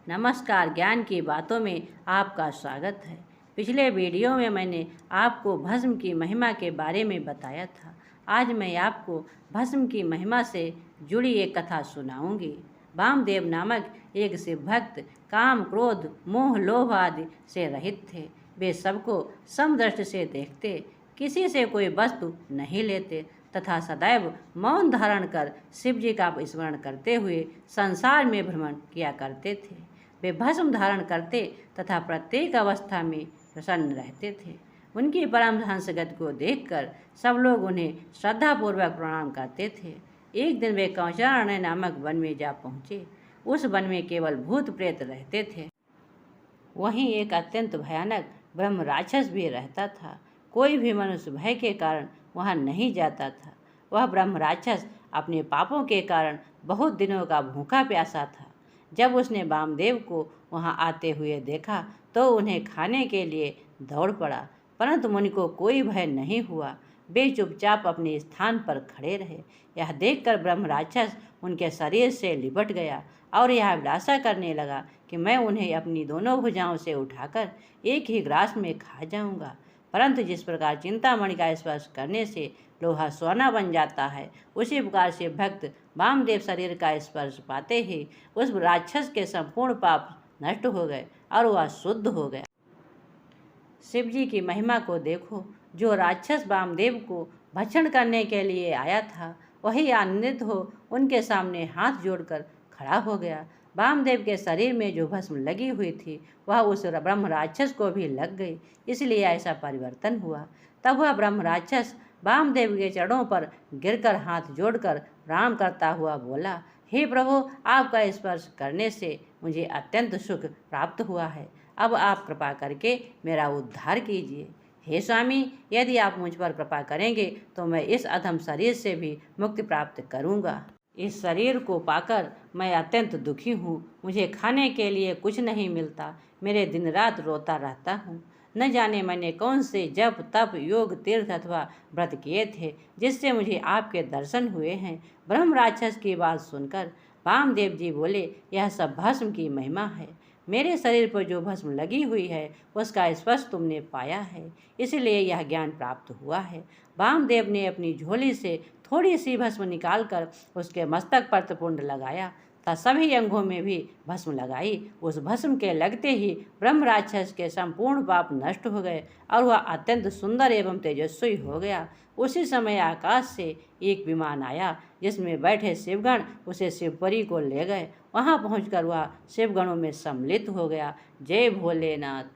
नमस्कार, ज्ञान की बातों में आपका स्वागत है। पिछले वीडियो में मैंने आपको भस्म की महिमा के बारे में बताया था। आज मैं आपको भस्म की महिमा से जुड़ी एक कथा सुनाऊंगी। वामदेव नामक एक शिव भक्त काम, क्रोध, मोह, लोभ आदि से रहित थे। वे सबको समदृष्टि से देखते, किसी से कोई वस्तु नहीं लेते तथा सदैव मौन धारण कर शिव जी का स्मरण करते हुए संसार में भ्रमण किया करते थे। वे भस्म धारण करते तथा प्रत्येक अवस्था में प्रसन्न रहते थे। उनकी परमहंस गति को देखकर सब लोग उन्हें श्रद्धापूर्वक प्रणाम करते थे। एक दिन वे कौचारण्य नामक वन में जा पहुँचे। उस वन में केवल भूत प्रेत रहते थे। वहीं एक अत्यंत भयानक ब्रह्म राक्षस भी रहता था। कोई भी मनुष्य भय के कारण वहां नहीं जाता था। वह ब्रह्म राक्षस अपने पापों के कारण बहुत दिनों का भूखा प्यासा था। जब उसने वामदेव को वहां आते हुए देखा तो उन्हें खाने के लिए दौड़ पड़ा, परंतु मुनि को कोई भय नहीं हुआ। वे चुपचाप अपने स्थान पर खड़े रहे। यह देखकर ब्रह्म राक्षस उनके शरीर से लिपट गया और यह अभिलाषा करने लगा कि मैं उन्हें अपनी दोनों भुजाओं से उठाकर एक ही ग्रास में खा जाऊंगा। परंतु जिस प्रकार चिंतामणि का स्पर्श करने से लोहा सोना बन जाता है, उसी प्रकार से भक्त वामदेव शरीर का स्पर्श पाते ही उस राक्षस के संपूर्ण पाप नष्ट हो गए और वह शुद्ध हो गया। शिव जी की महिमा को देखो। जो राक्षस वामदेव को भक्षण करने के लिए आया था, वही आनंदित हो उनके सामने हाथ जोड़कर खड़ा हो गया। वामदेव के शरीर में जो भस्म लगी हुई थी वह उस ब्रह्म राक्षस को भी लग गई, इसलिए ऐसा परिवर्तन हुआ। तब वह ब्रह्म राक्षस वामदेव के चरणों पर गिरकर हाथ जोड़कर प्रणाम करता हुआ बोला, हे प्रभु, आपका स्पर्श करने से मुझे अत्यंत सुख प्राप्त हुआ है। अब आप कृपा करके मेरा उद्धार कीजिए। हे स्वामी, यदि आप मुझ पर कृपा करेंगे तो मैं इस अधम शरीर से भी मुक्ति प्राप्त करूंगा। इस शरीर को पाकर मैं अत्यंत दुखी हूँ। मुझे खाने के लिए कुछ नहीं मिलता। मेरे दिन रात रोता रहता हूँ। न जाने मैंने कौन से जप, तप, योग, तीर्थ अथवा व्रत किए थे जिससे मुझे आपके दर्शन हुए हैं। ब्रह्म राक्षस की बात सुनकर वामदेव जी बोले, यह सब भस्म की महिमा है। मेरे शरीर पर जो भस्म लगी हुई है उसका स्पर्श तुमने पाया है, इसलिए यह ज्ञान प्राप्त हुआ है। वामदेव ने अपनी झोली से थोड़ी सी भस्म निकालकर उसके मस्तक पर त्रिपुंड लगाया तथा सभी अंगों में भी भस्म लगाई। उस भस्म के लगते ही ब्रह्म राक्षस के संपूर्ण पाप नष्ट हो गए और वह अत्यंत सुंदर एवं तेजस्वी हो गया। उसी समय आकाश से एक विमान आया जिसमें बैठे शिवगण उसे शिवपुरी को ले गए। वहां पहुंचकर वह शिवगणों में सम्मिलित हो गया। जय भोलेनाथ।